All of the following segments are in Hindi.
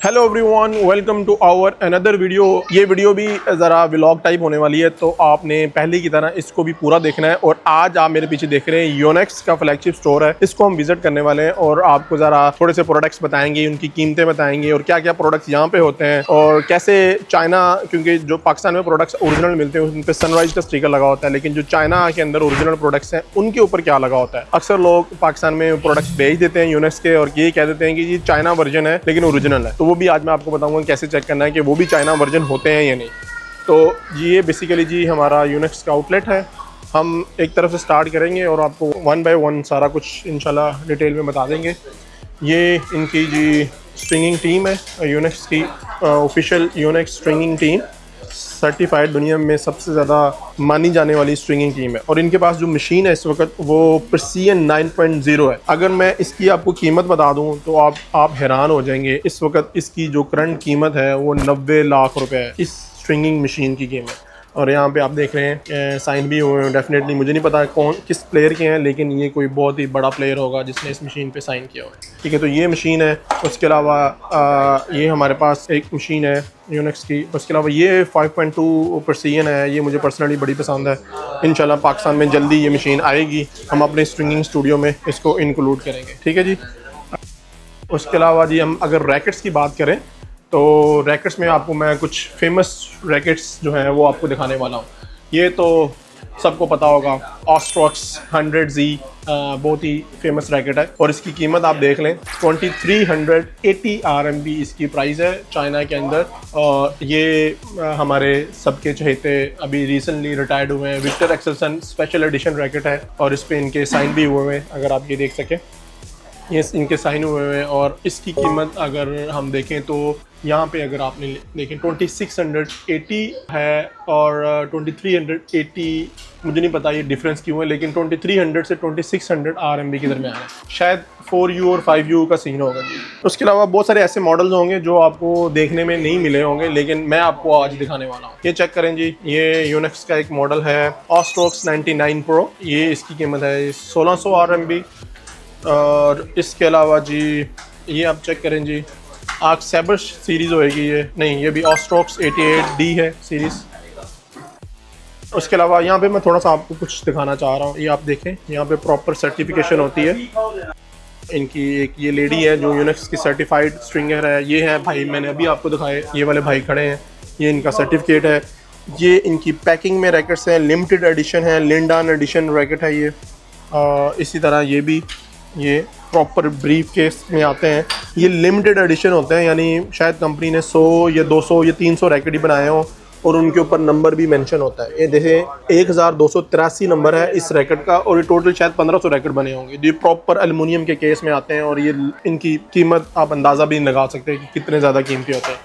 Hello everyone, welcome to our another video. ये वीडियो भी ज़रा व्लॉग टाइप होने वाली है, तो आपने पहले की तरह इसको भी पूरा देखना है। और आज आप मेरे पीछे देख रहे हैं योनेक्स का फ्लैगशिप स्टोर है, इसको हम विजिट करने वाले हैं और आपको ज़रा थोड़े से प्रोडक्ट्स बताएंगे, उनकी कीमतें बताएंगे और क्या क्या प्रोडक्ट्स यहाँ पे होते हैं और कैसे चाइना, क्योंकि जो पाकिस्तान में प्रोडक्ट्स ओरिजिनल मिलते हैं उन पर सनराइज का स्टिकर लगा होता है, लेकिन जो चाइना के अंदर ओरिजिनल प्रोडक्ट्स हैं उनके ऊपर क्या लगा होता है। अक्सर लोग पाकिस्तान में प्रोडक्ट्स भेज देते हैं योनेक्स के और ये कह देते हैं कि ये चाइना वर्जन है लेकिन ओरिजिनल है। तो वो भी आज मैं आपको बताऊंगा कैसे चेक करना है कि वो भी चाइना वर्जन होते हैं या नहीं। तो ये बेसिकली जी हमारा योनेक्स का आउटलेट है। हम एक तरफ से स्टार्ट करेंगे और आपको वन बाय वन सारा कुछ इंशाल्लाह डिटेल में बता देंगे। ये इनकी जी स्ट्रिंगिंग टीम है, योनेक्स की official Yonex stringing team, certified दुनिया में सबसे ज़्यादा मानी जाने वाली स्ट्रिंगिंग टीम है। और इनके पास जो मशीन है इस वक्त वो प्रिसिजन 9.0 है। अगर मैं इसकी आपको कीमत बता दूं तो आप हैरान हो जाएंगे। इस वक्त इसकी जो करंट कीमत है वो 90 लाख रुपए है, इस स्ट्रिंगिंग मशीन की कीमत। और यहाँ पे आप देख रहे हैं साइन भी हुए हैं। डेफिनेटली मुझे नहीं पता कौन किस प्लेयर के हैं, लेकिन ये कोई बहुत ही बड़ा प्लेयर होगा जिसने इस मशीन पे साइन किया हुआ है। ठीक है, तो ये मशीन है। उसके अलावा ये हमारे पास एक मशीन है योनेक्स की। उसके अलावा ये 5.2 प्रिसिजन है, ये मुझे पर्सनली बड़ी पसंद है। इंशाल्लाह पाकिस्तान में जल्दी ये मशीन आएगी, हम अपने स्ट्रिंगिंग स्टूडियो में इसको इंक्लूड करेंगे। ठीक है जी। उसके अलावा जी हम अगर रैकेट्स की बात करें तो रैकेट्स में आपको मैं कुछ फेमस रैकेट्स जो हैं वो आपको दिखाने वाला हूँ। ये तो सबको पता होगा, ऑस्ट्रॉक्स 100Z बहुत ही फेमस रैकेट है और इसकी कीमत आप देख लें 2380 RMB इसकी प्राइस है चाइना के अंदर। और ये हमारे सबके चहेते अभी रिसेंटली रिटायर्ड हुए हैं Viktor Axelsen special edition racket है और इस पर इनके साइन भी हुए हैं, अगर आप ये देख सकें ये इनके साइन हुए हैं। और इसकी कीमत अगर हम देखें तो यहाँ पे अगर आपने देखें 2680 है और 2380, मुझे नहीं पता ये डिफरेंस क्यों है, लेकिन 2300 से 2600 RMB के दरमियान है। शायद 4U और 5U का सीन होगा। उसके अलावा बहुत सारे ऐसे मॉडल्स होंगे जो आपको देखने में नहीं मिले होंगे, लेकिन मैं आपको आज दिखाने वाला हूँ। ये चेक करें जी, ये योनेक्स का एक मॉडल है ऑस्ट्रॉक्स 99 प्रो। ये इसकी कीमत है 1600 RMB। और इसके अलावा जी ये आप चेक करें जी, आर्क सैबर सीरीज़ होएगी ये, नहीं ये भी ऑस्ट्रॉक्स 88D है सीरीज़। उसके अलावा यहाँ पे मैं थोड़ा सा आपको कुछ दिखाना चाह रहा हूँ। ये आप देखें, यहाँ पे प्रॉपर सर्टिफिकेशन होती है इनकी। एक ये लेडी है जो योनेक्स की सर्टिफाइड स्ट्रिंगर है। ये है भाई, मैंने अभी आपको दिखाए, ये वाले भाई खड़े हैं, ये इनका सर्टिफिकेट है। ये इनकी पैकिंग में रैकेट्स हैं, लिमिटेड एडिशन है, लिंडान एडिशन रैकेट है ये। इसी तरह ये भी, ये प्रॉपर ब्रीफ केस में आते हैं। ये लिमिटेड एडिशन होते हैं, यानी शायद कंपनी ने 100 या 200 या 300 रैकेट ही बनाए हों और उनके ऊपर नंबर भी मेंशन होता है। ये देखें 1283 नंबर है इस रैकेट का और ये टोटल शायद 1500 रैकेट बने होंगे। ये प्रॉपर एल्युमिनियम के केस में आते हैं और ये इनकी कीमत आप अंदाज़ा भी लगा सकते हैं कि कितने ज़्यादा कीमती होते हैं,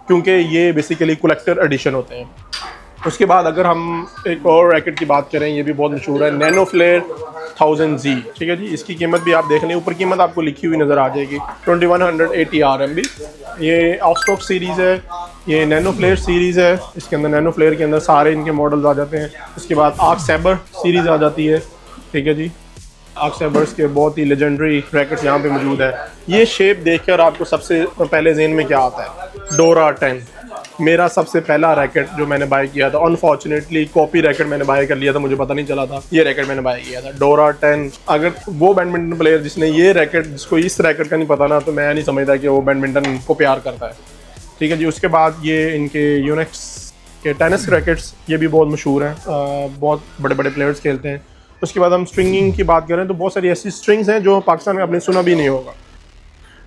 क्योंकि ये बेसिकली कलेक्टर एडिशन होते हैं। उसके बाद अगर हम एक और रैकेट की बात करें, ये भी बहुत मशहूर है, नैनो फ्लेयर 1000Z। ठीक है जी, इसकी कीमत भी आप देख लें, ऊपर कीमत आपको लिखी हुई नज़र आ जाएगी 2180 RMB। ये ऑस्ट्रॉक सीरीज़ है, ये नैनो फ्लेयर सीरीज़ है। इसके अंदर नैनो फ्लेयर के अंदर सारे इनके मॉडल्स आ जाते हैं। उसके बाद आर्क सैबर सीरीज़ आ जाती है। ठीक है जी, आर्क सैबर्स के बहुत ही लेजेंडरी रैकेट्स यहाँ पे मौजूद है। ये शेप देखकर आपको सबसे पहले ज़हन में क्या आता है? डोरा 10 मेरा सबसे पहला रैकेट जो मैंने बाय किया था। अनफॉर्चुनेटली कॉपी रैकेट मैंने बाय कर लिया था, मुझे पता नहीं चला था ये रैकेट मैंने बाय किया था, डोरा 10। अगर वो बैडमिंटन प्लेयर जिसने ये रैकेट, जिसको इस रैकेट का नहीं पता ना, तो मैं नहीं समझता कि वो बैडमिंटन को प्यार करता है। ठीक है जी। उसके बाद ये इनके योनेक्स के टेनिस रैकेट्स, ये भी बहुत मशहूर हैं, बहुत बड़े बड़े प्लेयर्स खेलते हैं। उसके बाद हम स्ट्रिंगिंग की बात करें तो बहुत सारी ऐसी स्ट्रिंग्स हैं जो पाकिस्तान में आपने सुना भी नहीं होगा।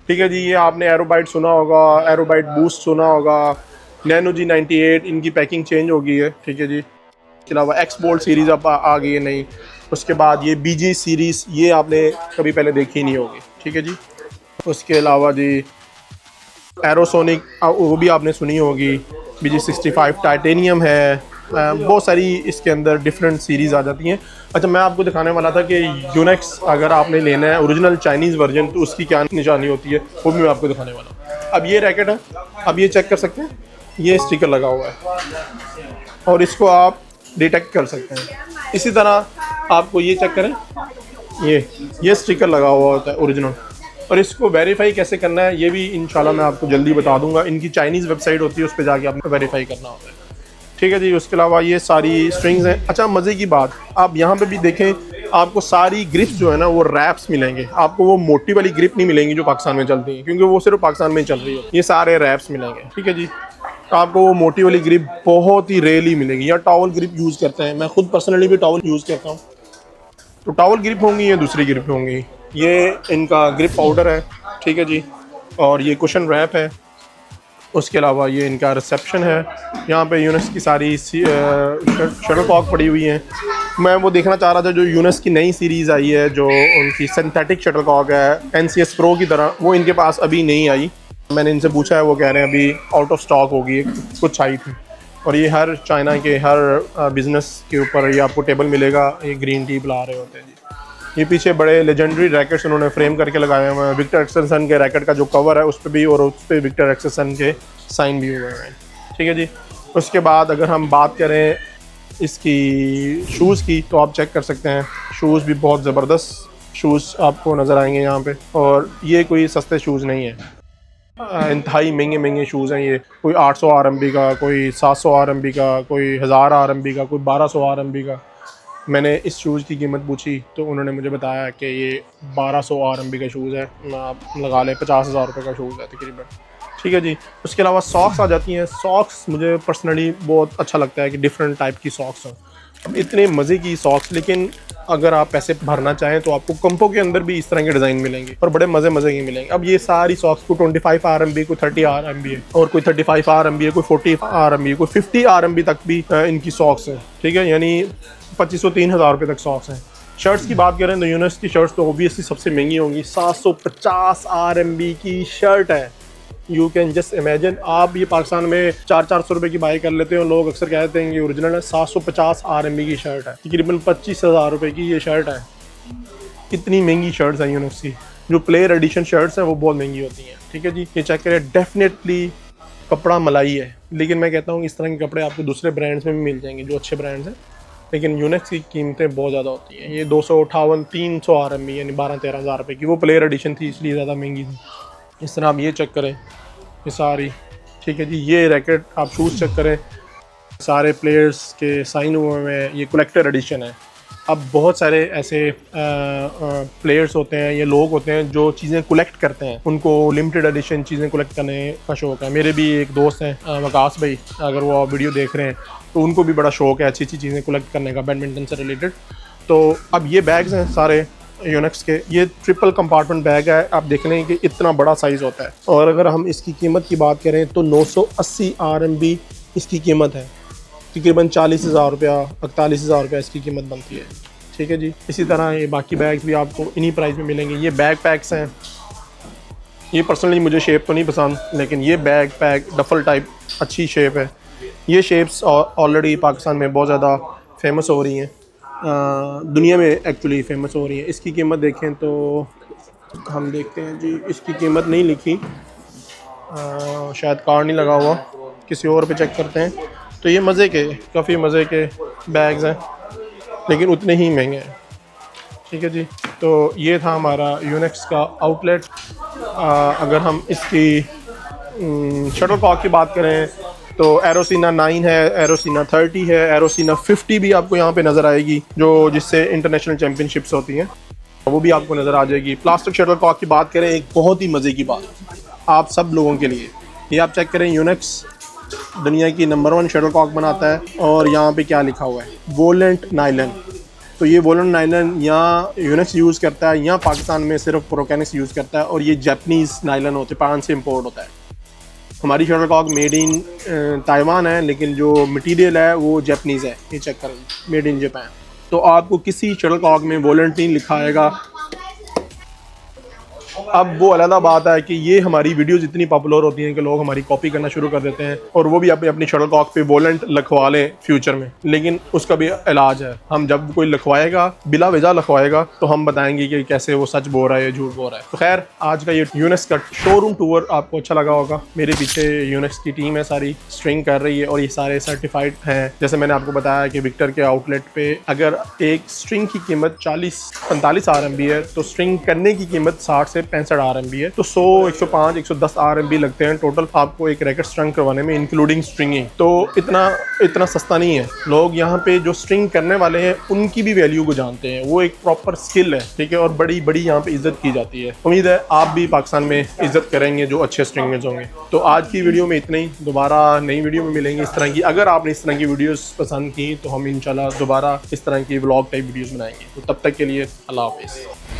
ठीक है जी, ये आपने एरोबाइट सुना होगा, एरोबाइट बूस्ट सुना होगा, नैनो जी 98, इनकी पैकिंग चेंज हो गई है। ठीक है जी। इसके अलावा एक्सबोल्ट सीरीज़ अब आ गई है नई। उसके बाद ये BG सीरीज़, ये आपने कभी पहले देखी नहीं होगी। ठीक है जी। उसके अलावा जी एरोसोनिक, वो भी आपने सुनी होगी, BG65 टाइटेनियम है। बहुत सारी इसके अंदर डिफरेंट सीरीज़ आ जाती हैं। अच्छा, मैं आपको दिखाने वाला था कि योनेक्स अगर आपने लेना है ओरिजिनल चाइनीज़ वर्जन तो उसकी क्या निशानी होती है, वो भी मैं आपको दिखाने वाला हूँ। अब ये रैकेट है, अब ये चेक कर सकते हैं, ये स्टिकर लगा हुआ है और इसको आप डिटेक्ट कर सकते हैं। इसी तरह आपको ये चेक करें, ये स्टिकर लगा हुआ होता है ओरिजिनल, और इसको वेरीफाई कैसे करना है ये भी इंशाल्लाह मैं आपको जल्दी बता दूंगा। इनकी चाइनीज़ वेबसाइट होती है, उस पर जाके आपको वेरीफाई करना होता है। ठीक है जी। उसके अलावा ये सारी स्ट्रिंग्स हैं। अच्छा, मज़े की बात, आप यहाँ पे भी देखें, आपको सारी ग्रिप्स जो है ना वो रैप्स मिलेंगे। आपको वो मोटी वाली ग्रिप नहीं मिलेंगी जो पाकिस्तान में चलती है, क्योंकि वो सिर्फ पाकिस्तान में ही चल रही है। ये सारे रैप्स मिलेंगे। ठीक है जी। आपको वो मोटी वाली ग्रिप बहुत ही रेयरली मिलेगी। या टॉवल ग्रिप यूज़ करते हैं, मैं खुद पर्सनली भी टॉवल यूज़ करता हूँ। तो टॉवल ग्रिप होंगी या दूसरी ग्रिप होंगी। ये इनका ग्रिप पाउडर है। ठीक है जी। और ये कुशन रैप है। उसके अलावा ये इनका रिसेप्शन है। यहाँ पे यूनेक्स की सारी शटलकॉक पड़ी हुई हैं। मैं वो देखना चाह रहा था जो यूनेक्स की नई सीरीज़ आई है, जो उनकी सिंथेटिक शटलकॉक है NCS प्रो की तरह, वो इनके पास अभी नहीं आई। मैंने इनसे पूछा है, वो कह रहे हैं अभी आउट ऑफ स्टॉक होगी, कुछ आई थी। और ये हर चाइना के हर बिज़नेस के ऊपर ये आपको टेबल मिलेगा। ये ग्रीन टी पिला रहे होते हैं जी। ये पीछे बड़े लेजेंडरी रैकेट्स उन्होंने फ्रेम करके लगाए हुए हैं। विक्टर एक्सेलसन के रैकेट का जो कवर है उस पर भी, और उस पर विक्टर एक्सेलसन के साइन भी हुए हैं। ठीक है जी। उसके बाद अगर हम बात करें इसकी शूज़ की, तो आप चेक कर सकते हैं, शूज़ भी बहुत ज़बरदस्त शूज़ आपको नज़र आएंगे यहाँ पे। और ये कोई सस्ते शूज़ नहीं है, इंतहाई महंगे शूज़ हैं ये। कोई 800 RMB का, कोई 700 RMB का, कोई 1000 RMB का, कोई 1200 RMB का। मैंने इस शूज़ की कीमत पूछी तो उन्होंने मुझे बताया कि ये 1200 RMB का शूज़ है। आप लगा लें 50,000 रुपये का शूज़ है तकरीबन। ठीक है जी। उसके अलावा सॉक्स आ जाती हैं। सॉक्स मुझे पर्सनली बहुत अच्छा लगता है कि डिफरेंट टाइप की सॉक्स हों। अब इतने मज़े की सॉक्स, लेकिन अगर आप पैसे भरना चाहें तो आपको कंपो के अंदर भी इस तरह के डिज़ाइन मिलेंगे और बड़े मज़े के मिलेंगे। अब ये सारी सॉक्स को 25 RMB, कोई 30 RMB है, और कोई 35 RMB है, कोई 40 RMB, कोई 50 RMB तक भी इनकी सॉक्स हैं। ठीक है, यानी 2500-3000 रुपये तक सॉक्स हैं। शर्ट्स की बात करें तो यूनेक्स की शर्ट्स तो ऑब्वियसली सबसे महंगी होंगी। 750 RMB की शर्ट है। यू कैन जस्ट इमेजिन, आप ये पाकिस्तान में 400-400 रुपये की बाई कर लेते हो, लोग अक्सर कहते हैं कि ओरिजिनल है। 750 RMB की शर्ट है, तकरीबन 25,000 रुपये की ये शर्ट है। कितनी महंगी शर्ट्स हैं यूनेक्स की। जो प्लेयर एडिशन शर्ट्स हैं वो बहुत महंगी होती हैं। ठीक है जी। ये चेक करें, डेफिनेटली कपड़ा मलाई है, लेकिन मैं कहता हूँ इस तरह के कपड़े आपको दूसरे ब्रांड्स में भी मिल जाएंगे जो अच्छे ब्रांड्स हैं, लेकिन यूनेक्स की कीमतें बहुत ज़्यादा होती हैं। ये 258-300 RMB यानी 12-13 हज़ार रुपये की वो प्लेयर एडिशन थी, इसलिए ज़्यादा महंगी थी। इस तरह आप ये चेक करें, ये सारी। ठीक है जी। ये रैकेट आप शूज़ चेक करें, सारे प्लेयर्स के साइन हुए हैं। ये कलेक्टर एडिशन है। अब बहुत सारे ऐसे प्लेयर्स होते हैं, ये लोग होते हैं जो चीज़ें कलेक्ट करते हैं, उनको लिमिटेड एडिशन चीज़ें कलेक्ट करने का शौक़ है। मेरे भी एक दोस्त हैं वकास भाई, अगर वो वीडियो देख रहे हैं तो उनको भी बड़ा शौक़ है अच्छी चीज़ें कलेक्ट करने का, बैडमिंटन से रिलेटेड। तो अब ये बैग्स हैं सारे यूनेक्स के। ये ट्रिपल कंपार्टमेंट बैग है। आप देख लें कि इतना बड़ा साइज़ होता है। और अगर हम इसकी कीमत की बात करें तो 980 RMB इसकी कीमत है। तकरीबन 40,000 रुपया, 41,000 रुपया इसकी कीमत बनती है। ठीक है जी। इसी तरह ये बाकी बैग्स भी आपको इन्हीं प्राइस में मिलेंगे। ये बैग पैक्स हैं। ये पर्सनली मुझे शेप तो नहीं पसंद, लेकिन ये बैग पैक डफल टाइप अच्छी शेप है। ये शेप्स ऑलरेडी पाकिस्तान में बहुत ज़्यादा फेमस हो रही हैं, दुनिया में एक्चुअली फ़ेमस हो रही है। इसकी कीमत देखें तो हम देखते हैं जी, इसकी कीमत नहीं लिखी, शायद कार्ड नहीं लगा हुआ, किसी और पे चेक करते हैं। तो ये मज़े के, काफ़ी मज़े के बैग्स हैं, लेकिन उतने ही महंगे हैं। ठीक है जी। तो ये था हमारा यूनेक्स का आउटलेट। अगर हम इसकी शटलकॉक की बात करें तो एरोसीना 9 है, एरोसीना 30 है, एरोसीना 50 भी आपको यहाँ पे नज़र आएगी, जो जिससे इंटरनेशनल चैम्पियनशिप्स होती हैं, वो भी आपको नज़र आ जाएगी। प्लास्टिक शटलकॉक की बात करें, एक बहुत ही मज़े की बात आप सब लोगों के लिए, ये आप चेक करें, यूनेक्स दुनिया की नंबर 1 शटलकॉक बनाता है। और यहाँ पे क्या लिखा हुआ है, वोलेंट नाइलन। तो ये वोलेंट नाइलन यहाँ यूनेक्स यूज़ करता है, यहाँ पाकिस्तान में सिर्फ प्रोकैनिक्स यूज़ करता है, और ये जापानीज़ नाइलन होते हैं, पाकिस्तान से इम्पोर्ट होता है। हमारी शटलकॉक मेड इन ताइवान है, लेकिन जो मटेरियल है वो जापानीज़ है। ये चेक करें, मेड इन जापान। तो आपको किसी शटलकॉक में वोलेंट नहीं लिखा आएगा। अब वो अलग बात है कि ये हमारी वीडियोज़ इतनी पॉपुलर होती हैं कि लोग हमारी कॉपी करना शुरू कर देते हैं, और वो भी अपनी शटलकॉक पे वोलेंट लिखवा लें फ्यूचर में, लेकिन उसका भी इलाज है। हम जब कोई लिखवाएगा, बिला वजह लिखवाएगा, तो हम बताएंगे कि कैसे वो सच बोल रहा है या झूठ बोल रहा है। तो खैर, आज का ये यूनेक्स का शोरूम टूर आपको अच्छा लगा होगा। मेरे पीछे यूनेक्स की टीम है, सारी स्ट्रिंग कर रही है, और ये सारे सर्टिफाइड हैं। जैसे मैंने आपको बताया कि विक्टर के आउटलेट पे अगर एक स्ट्रिंग की कीमत 40-45 RMB है, तो स्ट्रिंग करने की कीमत 60 से 65 RMB है, तो 100, 105, 110 RMB लगते हैं टोटल आपको एक रैकेट स्ट्रंग करवाने में, इंक्लूडिंग स्ट्रिंगिंग। तो इतना सस्ता नहीं है। लोग यहाँ पे जो स्ट्रिंग करने वाले हैं उनकी भी वैल्यू को जानते हैं, वो एक प्रॉपर स्किल है, ठीक है, और बड़ी बड़ी यहाँ पे इज्जत की जाती है। उम्मीद है आप भी पाकिस्तान में इज्जत करेंगे जो अच्छे स्ट्रिंगर्स होंगे। तो आज की वीडियो में इतना ही, दोबारा नई वीडियो में मिलेंगे इस तरह की। अगर आपने इस तरह की वीडियोस पसंद की तो हम इंशाल्लाह दोबारा इस तरह की व्लॉग टाइप वीडियोस बनाएंगे। तो तब तक के लिए अल्लाह हाफिज़।